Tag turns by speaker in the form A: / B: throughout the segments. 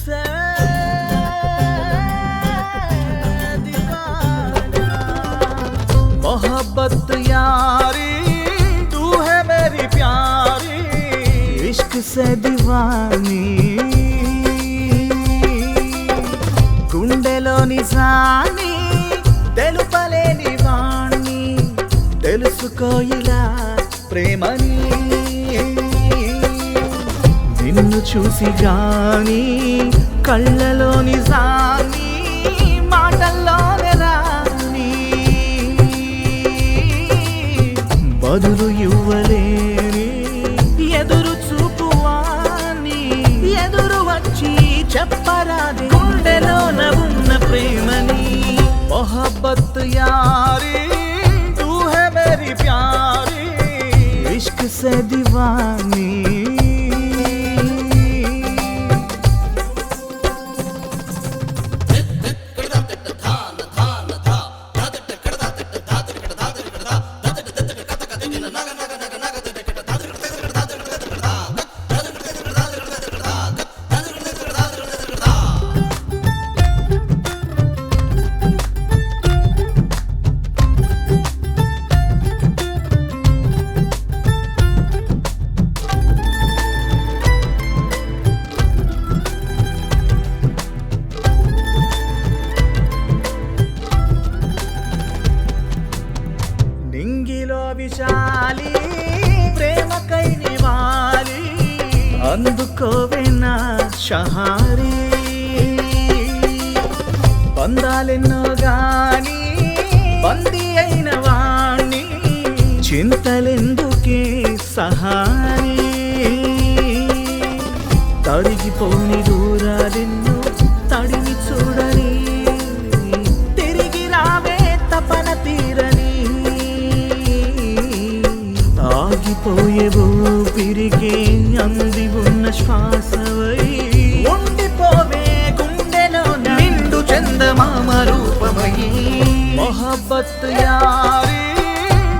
A: से दीवाना, मोहब्बत यारी तू है मेरी प्यारी, इश्क से दीवानी, గుండెలో నిజాన్ని తెలుపలేని వాణ్ణి, తెలుసుకో ఇలా ప్రేమని, నిన్ను చూసి గాని కళ్ళలో నిజాన్ని మాటల్లోనే రాని, బదులు ఇవ్వలేని ఎదురు చూపువాని, ఎదురు వచ్చి చెప్పరాది గుండెలోన ఉన్న ప్రేమని, మొహబ్బత్ యారీ తూ హై మేరీ ప్యారీ, ఇష్క్ సే దీవానీ. నింగిలో విశాలి ప్రేమకై నివాలి, అందుకోవే నా షహారీ, బంధాలెన్నో గాని బందీ అయిన వాణ్ణి, చింతలెందుకే సహారీ, తరిగిపోని దూరాలెన్నో తడిని చూడని, తిరిగి రావే తపన తీరని, ఆగిపోయే ఊపిరికే అంది ఉన్న శ్వాసవై, ఉండిపోవే గుండెలో నిండు చందమామ రూపమై, మొహబ్బత్ యారీ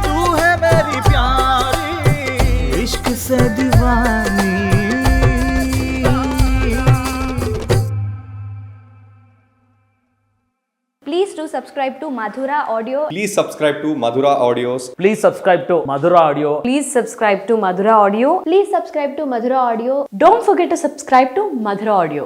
A: తూ హై మేరీ ప్యారీ, ఇష్క్ సే దీవానీ.
B: Please do subscribe to Madhura Audio.
C: Please subscribe to Madhura Audios.
D: Please subscribe to Madhura Audio.
B: Please subscribe to Madhura Audio. Please subscribe to Madhura Audio. Don't forget to subscribe to Madhura Audio.